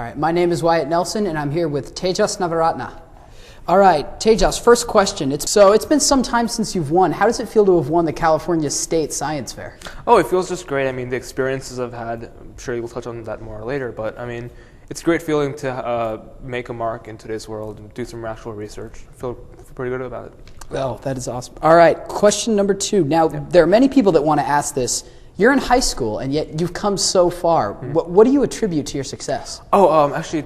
All right, my name is Wyatt Nelson, and I'm here with Tejas Navaratna. All right, Tejas, first question. It's been some time since you've won. How does it feel to have won the California State Science Fair? Oh, it feels just great. I mean, the experiences I've had, I'm sure you'll touch on that more later, but I mean, it's a great feeling to make a mark in today's world and do some actual research. I feel pretty good about it. Well, that is awesome. All right, question number 2. Now, there are many people that want to ask this. You're in high school, and yet you've come so far. Mm-hmm. What do you attribute to your success? Actually,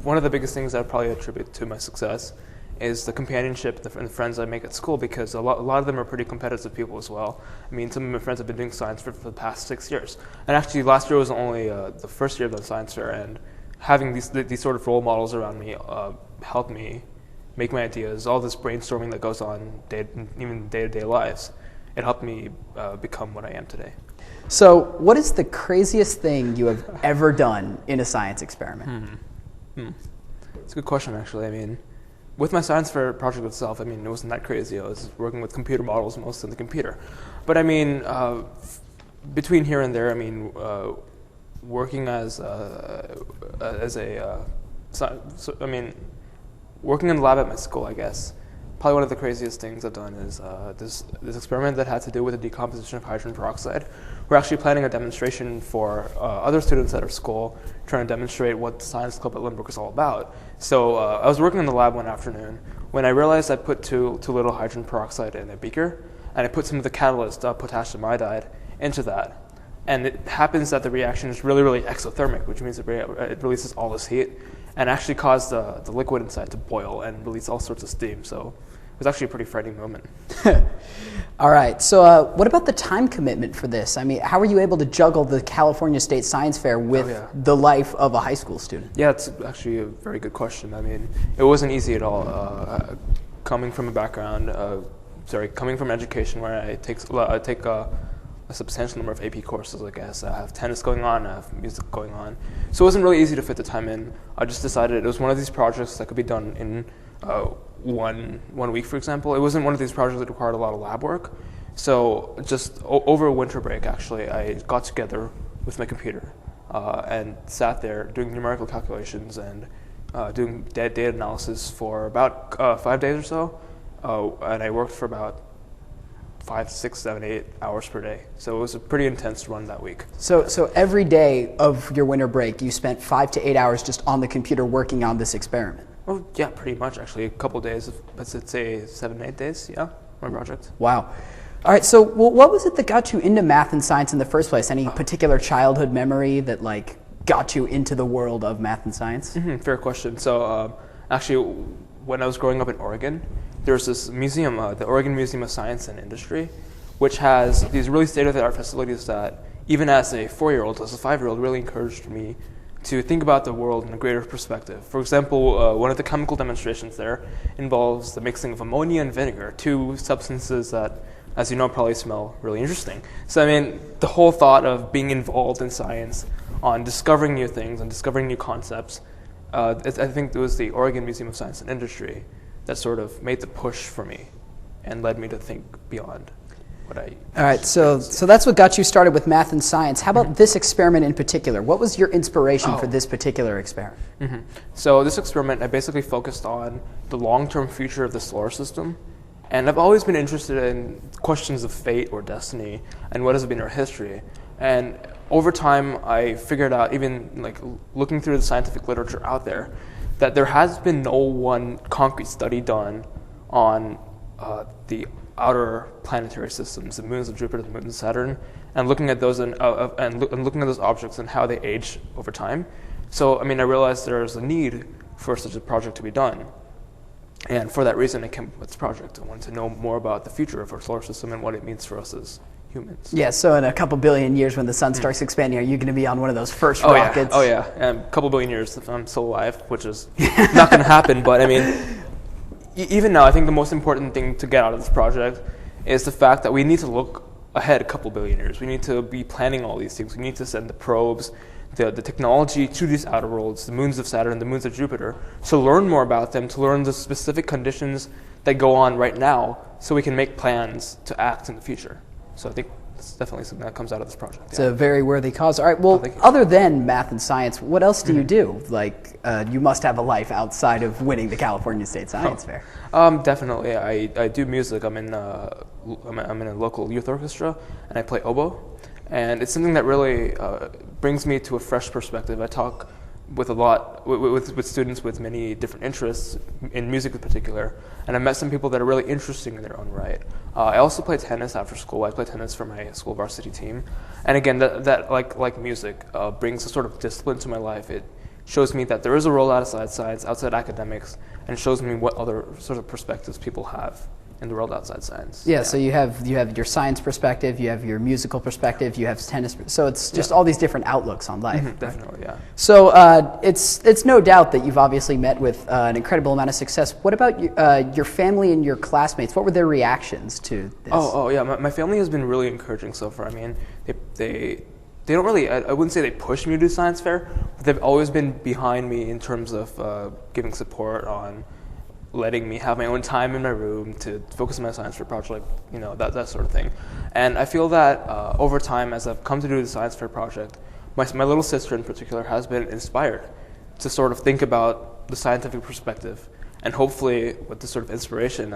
one of the biggest things I probably attribute to my success is the companionship and the friends I make at school, because a lot of them are pretty competitive people as well. I mean, some of my friends have been doing science for the past 6 years. And actually, last year was only the first year of the science fair, and having these sort of role models around me helped me make my ideas. All this brainstorming that goes on even day-to-day lives, it helped me become what I am today. So, what is the craziest thing you have ever done in a science experiment? It's a good question, actually. I mean, with my science fair project itself, I mean, it wasn't that crazy. I was working with computer models mostly in the computer. But I mean, between here and there, I mean, working working in the lab at my school, I guess, probably one of the craziest things I've done is this experiment that had to do with the decomposition of hydrogen peroxide. We're actually planning a demonstration for other students at our school, trying to demonstrate what the science club at Lindbergh is all about. So I was working in the lab one afternoon when I realized I put too little hydrogen peroxide in a beaker, and I put some of the catalyst, potassium iodide, into that. And it happens that the reaction is really, really exothermic, which means it releases all this heat, and actually caused the liquid inside to boil and release all sorts of steam. So it was actually a pretty frightening moment. All right. So what about the time commitment for this? I mean, how were you able to juggle the California State Science Fair with the life of a high school student? Yeah, it's actually a very good question. I mean, it wasn't easy at all. Coming from education where I take a substantial number of AP courses, I guess. I have tennis going on, I have music going on. So it wasn't really easy to fit the time in. I just decided it was one of these projects that could be done in one week, for example. It wasn't one of these projects that required a lot of lab work. So just over a winter break, actually, I got together with my computer and sat there doing numerical calculations and doing data analysis for about 5 days or so. And I worked for about 5, 6, 7, 8 hours per day. So it was a pretty intense run that week. So every day of your winter break, you spent 5 to 8 hours just on the computer working on this experiment? Oh, yeah, pretty much, actually. A couple days, let's say 7, 8 days, yeah, my project. Wow. All right, so what was it that got you into math and science in the first place? Any particular childhood memory that got you into the world of math and science? Fair question. So actually, when I was growing up in Oregon, there's this museum, the Oregon Museum of Science and Industry, which has these really state-of-the-art facilities that, even as a 4-year-old, as a 5-year-old, really encouraged me to think about the world in a greater perspective. For example, one of the chemical demonstrations there involves the mixing of ammonia and vinegar, 2 substances that, as you know, probably smell really interesting. So I mean, the whole thought of being involved in science, on discovering new things and discovering new concepts, I think it was the Oregon Museum of Science and Industry that sort of made the push for me and led me to think beyond what I... All right, so that's what got you started with math and science. How about this experiment in particular? What was your inspiration for this particular experiment? So this experiment, I basically focused on the long-term future of the solar system. And I've always been interested in questions of fate or destiny and what has been our history. And over time, I figured out, even looking through the scientific literature out there, that there has been no one concrete study done on the outer planetary systems, the moons of Jupiter, the moons of Saturn, and looking at those and looking at those objects and how they age over time. So, I mean, I realized there's a need for such a project to be done. And for that reason, I came up with this project. I wanted to know more about the future of our solar system and what it means for us as humans. Yeah, so in a couple billion years when the sun starts expanding, are you going to be on one of those first rockets? Oh yeah, a couple billion years if I'm still alive, which is not going to happen. But I mean, even now, I think the most important thing to get out of this project is the fact that we need to look ahead a couple billion years. We need to be planning all these things. We need to send the probes, the technology to these outer worlds, the moons of Saturn, the moons of Jupiter, to learn more about them, to learn the specific conditions that go on right now so we can make plans to act in the future. So I think it's definitely something that comes out of this project. It's a very worthy cause. All right, well, other than math and science, what else do you do? Like, you must have a life outside of winning the California State Science Fair. Definitely. I do music. I'm in a local youth orchestra, and I play oboe. And it's something that really brings me to a fresh perspective. I talk with with students with many different interests, in music in particular, and I met some people that are really interesting in their own right. I also play tennis after school. I play tennis for my school varsity team, and again, that like music brings a sort of discipline to my life. It shows me that there is a role outside science, outside academics, and shows me what other sort of perspectives people have in the world outside science. Yeah, so you have your science perspective, you have your musical perspective, you have tennis. So it's just all these different outlooks on life. Definitely, yeah. So it's no doubt that you've obviously met with an incredible amount of success. What about your family and your classmates? What were their reactions to this? Oh yeah, my family has been really encouraging so far. I mean, they don't really, I wouldn't say they push me to do science fair, but they've always been behind me in terms of giving support on letting me have my own time in my room to focus on my science fair project, that sort of thing. And I feel that over time, as I've come to do the science fair project, my little sister in particular has been inspired to sort of think about the scientific perspective, and hopefully with this sort of inspiration,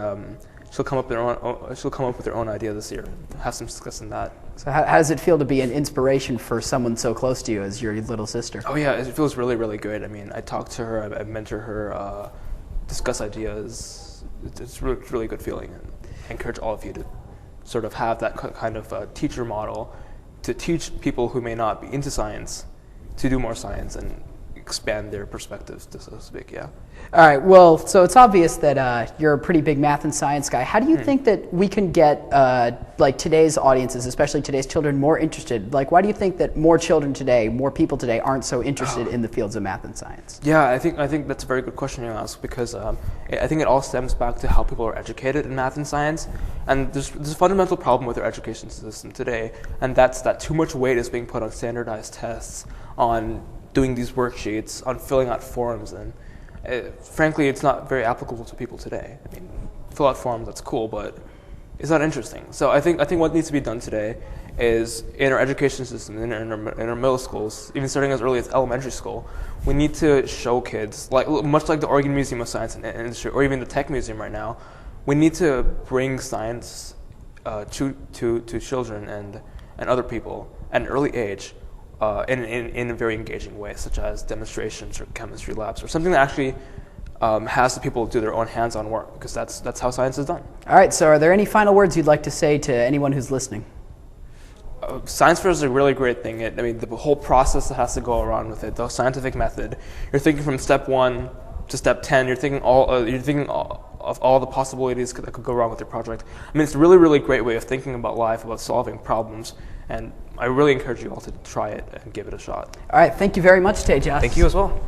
she'll come up with her own idea this year and have some success in that. So how does it feel to be an inspiration for someone so close to you as your little sister? Oh yeah, it feels really, really good. I mean, I talk to her, I mentor her, discuss ideas. It's a really good feeling, and I encourage all of you to sort of have that kind of teacher model to teach people who may not be into science to do more science and expand their perspectives, so to speak. Yeah. All right. Well, so it's obvious that you're a pretty big math and science guy. How do you think that we can get like today's audiences, especially today's children, more interested? Like, why do you think that more children today, more people today, aren't so interested in the fields of math and science? Yeah, I think that's a very good question you ask, because I think it all stems back to how people are educated in math and science, and there's a fundamental problem with our education system today, and that's that too much weight is being put on standardized tests, on doing these worksheets, on filling out forms, and frankly, it's not very applicable to people today. I mean, fill out forms, that's cool, but it's not interesting. So I think what needs to be done today is, in our education system, in our middle schools, even starting as early as elementary school, we need to show kids, much like the Oregon Museum of Science and Industry, or even the Tech Museum right now, we need to bring science to children and other people at an early age, in a very engaging way, such as demonstrations or chemistry labs, or something that actually has the people do their own hands-on work, because that's how science is done. All right, so are there any final words you'd like to say to anyone who's listening? Science fair is a really great thing. The whole process that has to go around with it, the scientific method. You're thinking from step 1 to step 10. You're thinking of all the possibilities that could go wrong with your project. I mean, it's a really, really great way of thinking about life, about solving problems, and I really encourage you all to try it and give it a shot. All right, thank you very much, Tejas. Thank you as well.